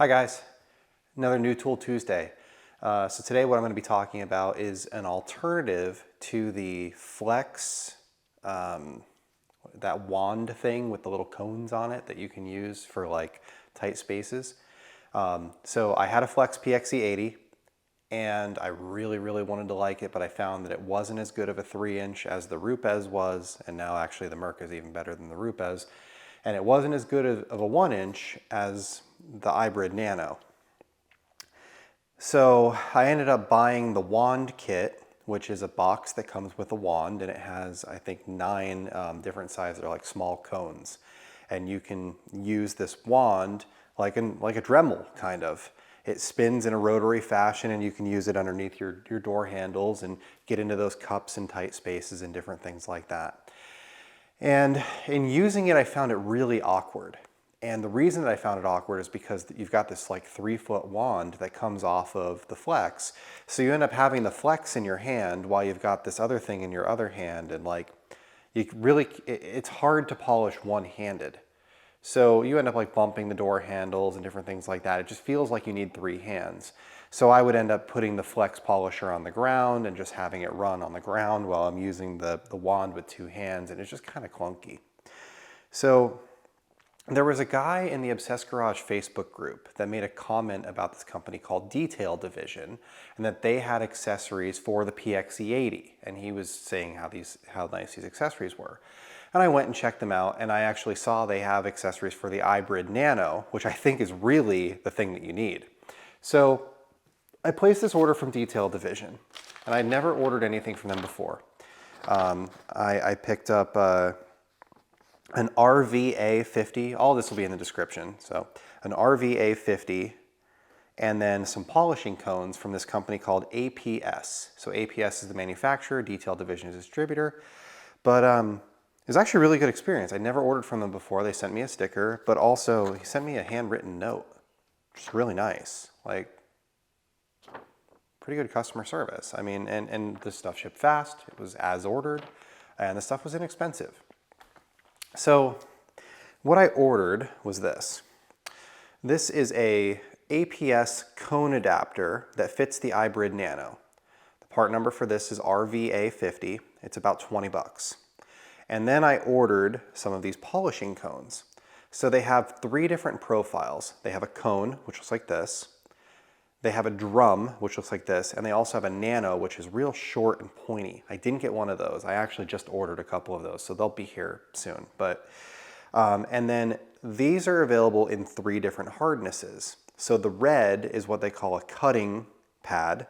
Hi guys, another New Tool Tuesday. So today what I'm going to be talking about is an alternative to the Flex, that wand thing with the little cones on it that you can use for like tight spaces. So I had a Flex PX80 and I really wanted to like it, but I found that it wasn't as good of a 3-inch as the Rupes was, and now actually the Mirka is even better than the Rupes. And it wasn't as good of a 1-inch as the iBrid Nano. So I ended up buying the wand kit, which is a box that comes with a wand, and it has, I think, 9 different sizes. They're like small cones. And you can use this wand like a Dremel, kind of. It spins in a rotary fashion, and you can use it underneath your door handles and get into those cups and tight spaces and different things like that. And in using it, I found it really awkward. And the reason that I found it awkward is because you've got this like 3-foot wand that comes off of the Flex. So you end up having the Flex in your hand while you've got this other thing in your other hand. And like, it's hard to polish one-handed. So you end up like bumping the door handles and different things like that. It just feels like you need 3 hands. So I would end up putting the Flex polisher on the ground and just having it run on the ground while I'm using the wand with 2 hands, and it's just kind of clunky. So there was a guy in the Obsessed Garage Facebook group that made a comment about this company called Detail Division, and that they had accessories for the PX80, and he was saying how nice these accessories were. And I went and checked them out, and I actually saw they have accessories for the iBrid Nano, which I think is really the thing that you need. So I placed this order from Detail Division, and I'd never ordered anything from them before. I picked up an RVA50, all this will be in the description, so an RVA50, and then some polishing cones from this company called APS. So APS is the manufacturer, Detail Division is distributor, but it was actually a really good experience. I'd never ordered from them before. They sent me a sticker, but also he sent me a handwritten note, which is really nice. Like, pretty good customer service. I mean, and this stuff shipped fast. It was as ordered, and the stuff was inexpensive. So what I ordered was this. This is a APS cone adapter that fits the iBrid Nano. The part number for this is RVA50. It's about 20 bucks. And then I ordered some of these polishing cones. So they have 3 different profiles. They have a cone, which looks like this. They have a drum, which looks like this, and they also have a Nano, which is real short and pointy. I didn't get one of those. I actually just ordered a couple of those, so they'll be here soon. But and then these are available in 3 different hardnesses. So the red is what they call a cutting pad.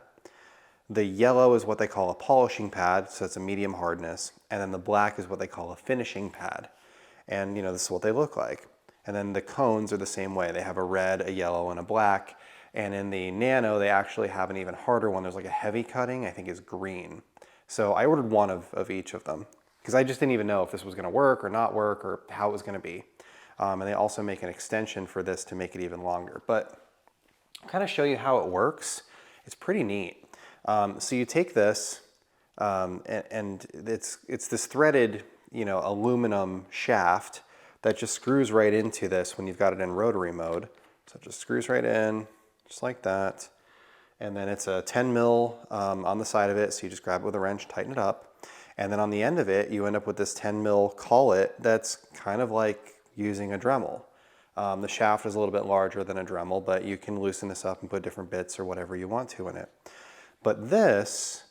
The yellow is what they call a polishing pad, so it's a medium hardness. And then the black is what they call a finishing pad. And this is what they look like. And then the cones are the same way. They have a red, a yellow, and a black. And in the Nano, they actually have an even harder one. There's like a heavy cutting, I think is green. So I ordered one of each of them because I just didn't even know if this was gonna work or not work or how it was gonna be. And they also make an extension for this to make it even longer. But I'll kind of show you how it works. It's pretty neat. So you take this and it's this threaded, aluminum shaft that just screws right into this when you've got it in rotary mode. So it just screws right in, just like that. And then it's a 10 mil on the side of it, so you just grab it with a wrench, tighten it up. And then on the end of it, you end up with this 10 mil collet that's kind of like using a Dremel. The shaft is a little bit larger than a Dremel, but you can loosen this up and put different bits or whatever you want to in it. But this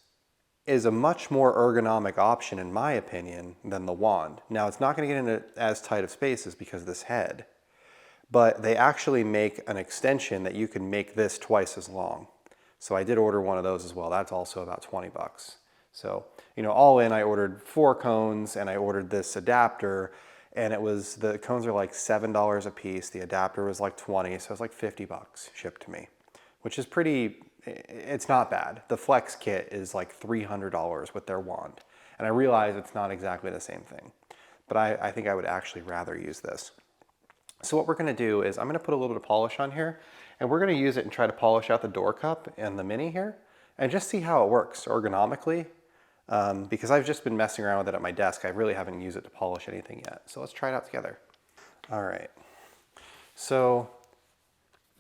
is a much more ergonomic option, in my opinion, than the wand. Now, it's not going to get into as tight of spaces because of this head. But they actually make an extension that you can make this twice as long. So I did order one of those as well. That's also about 20 bucks. So, all in, I ordered 4 cones and I ordered this adapter, and the cones are like $7 a piece. The adapter was like 20, so it's like 50 bucks shipped to me, which is it's not bad. The Flex kit is like $300 with their wand. And I realize it's not exactly the same thing, but I think I would actually rather use this. So what we're going to do is I'm going to put a little bit of polish on here, and we're going to use it and try to polish out the door cup and the Mini here and just see how it works ergonomically, because I've just been messing around with it at my desk. I really haven't used it to polish anything yet. So let's try it out together. All right. So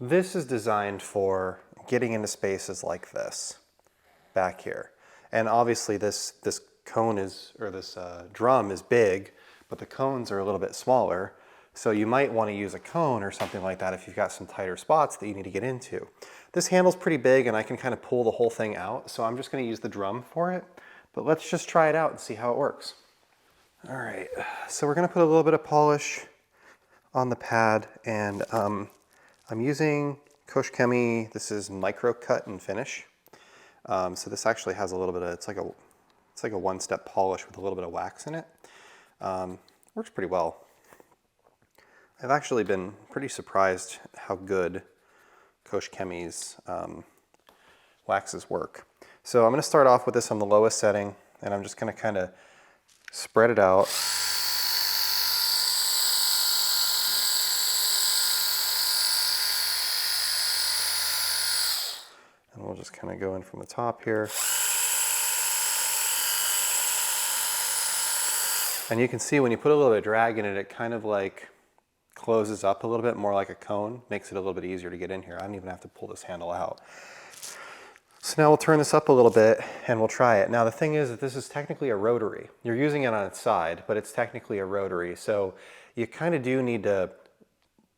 This is designed for getting into spaces like this back here. And obviously this cone is, or this drum is big, but the cones are a little bit smaller. So you might want to use a cone or something like that if you've got some tighter spots that you need to get into. This handle's pretty big and I can kind of pull the whole thing out. So I'm just going to use the drum for it, but let's just try it out and see how it works. All right, so we're going to put a little bit of polish on the pad, and I'm using Koshchemi. This is micro cut and finish. So this actually has a little bit of, it's like a one-step polish with a little bit of wax in it. Works pretty well. I've actually been pretty surprised how good Koshchemi's waxes work. So I'm going to start off with this on the lowest setting, and I'm just going to kind of spread it out. And we'll just kind of go in from the top here. And you can see when you put a little bit of drag in it, it kind of like closes up a little bit more like a cone, makes it a little bit easier to get in here. I don't even have to pull this handle out. So now we'll turn this up a little bit and we'll try it. Now the thing is that this is technically a rotary. You're using it on its side, but it's technically a rotary. So you kind of do need to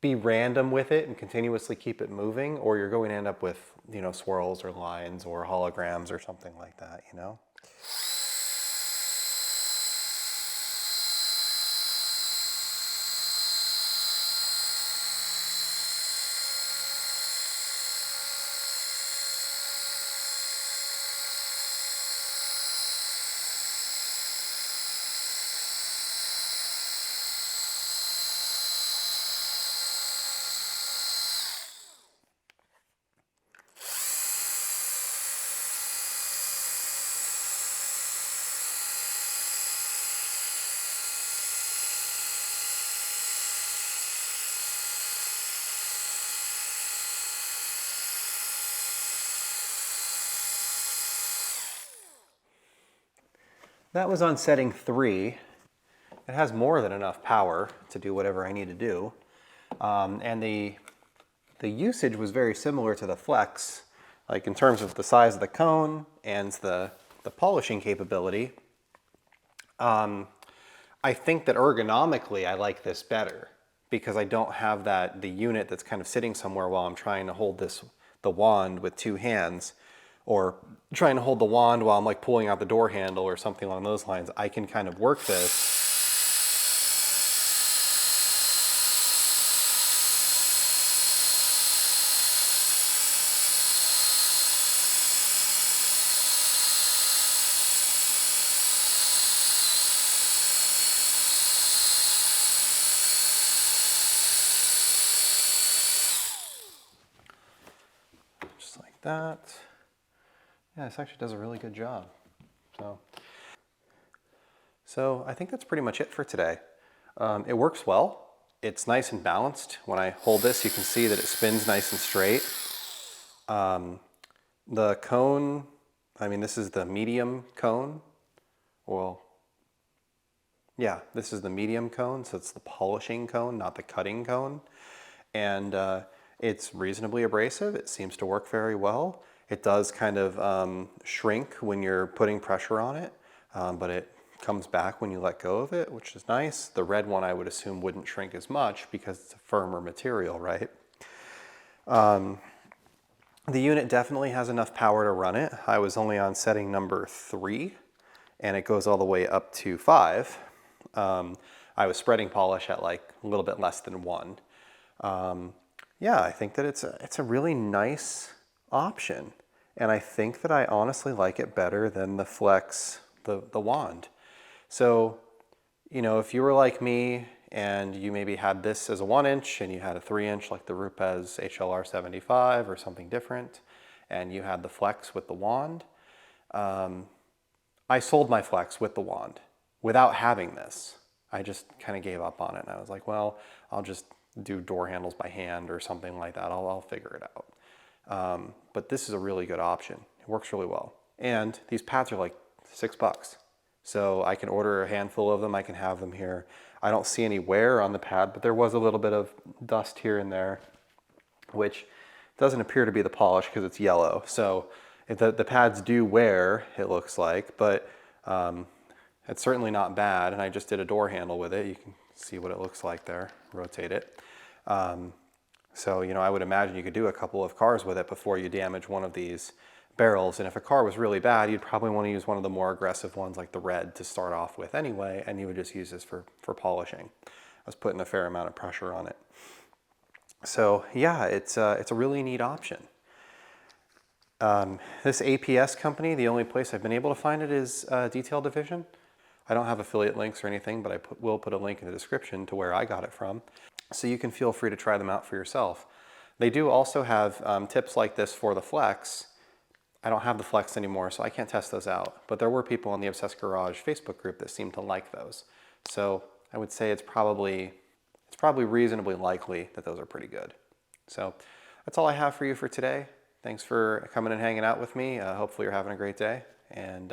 be random with it and continuously keep it moving, or you're going to end up with, you know, swirls or lines or holograms or something like that, you know? That was on setting 3. It has more than enough power to do whatever I need to do. And the usage was very similar to the Flex, like in terms of the size of the cone and the polishing capability. I think that ergonomically I like this better because I don't have the unit that's kind of sitting somewhere while I'm trying to hold the wand with 2 hands, or trying to hold the wand while I'm like pulling out the door handle or something along those lines. I can kind of work this. Just like that. Yeah, this actually does a really good job. So I think that's pretty much it for today. It works well. It's nice and balanced. When I hold this, you can see that it spins nice and straight. The cone, I mean, this is the medium cone. Well, yeah, this is the medium cone, so it's the polishing cone, not the cutting cone. And it's reasonably abrasive. It seems to work very well. It does kind of shrink when you're putting pressure on it, but it comes back when you let go of it, which is nice. The red one I would assume wouldn't shrink as much because it's a firmer material, right? The unit definitely has enough power to run it. I was only on setting number 3, and it goes all the way up to 5. I was spreading polish at like a little bit less than 1. Yeah, I think that it's a really nice option, and I think that I honestly like it better than the Flex, the wand. So, you know, if you were like me and you maybe had this as a 1-inch and you had a 3-inch like the Rupes HLR75 or something different, and you had the Flex with the wand, I sold my Flex with the wand without having this. I just kind of gave up on it, and I was like, well, I'll just do door handles by hand or something like that. I'll figure it out. But this is a really good option. It works really well. And these pads are like $6. So I can order a handful of them. I can have them here. I don't see any wear on the pad, but there was a little bit of dust here and there, which doesn't appear to be the polish because it's yellow. So the pads do wear, it looks like, but it's certainly not bad. And I just did a door handle with it. You can see what it looks like there, rotate it. So, you know, I would imagine you could do a couple of cars with it before you damage one of these barrels. And if a car was really bad, you'd probably want to use one of the more aggressive ones like the red to start off with anyway, and you would just use this for polishing. I was putting a fair amount of pressure on it. So yeah, it's a really neat option. This APS company, the only place I've been able to find it is Detail Division. I don't have affiliate links or anything, but I will put a link in the description to where I got it from. So you can feel free to try them out for yourself. They do also have tips like this for the Flex. I don't have the Flex anymore, so I can't test those out. But there were people in the Obsessed Garage Facebook group that seemed to like those. So I would say it's probably reasonably likely that those are pretty good. So that's all I have for you for today. Thanks for coming and hanging out with me. Hopefully you're having a great day. And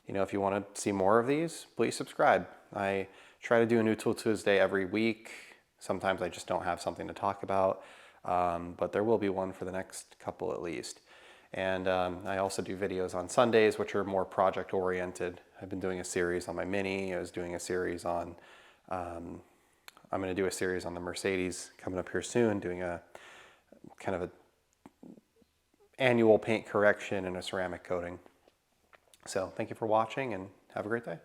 you know, if you want to see more of these, please subscribe. I try to do a new Tool Tuesday every week. Sometimes I just don't have something to talk about, but there will be one for the next couple at least. And I also do videos on Sundays, which are more project oriented. I've been doing a series on my Mini. I was doing a series on, I'm going to do a series on the Mercedes coming up here soon, doing a kind of a annual paint correction and a ceramic coating. So thank you for watching and have a great day.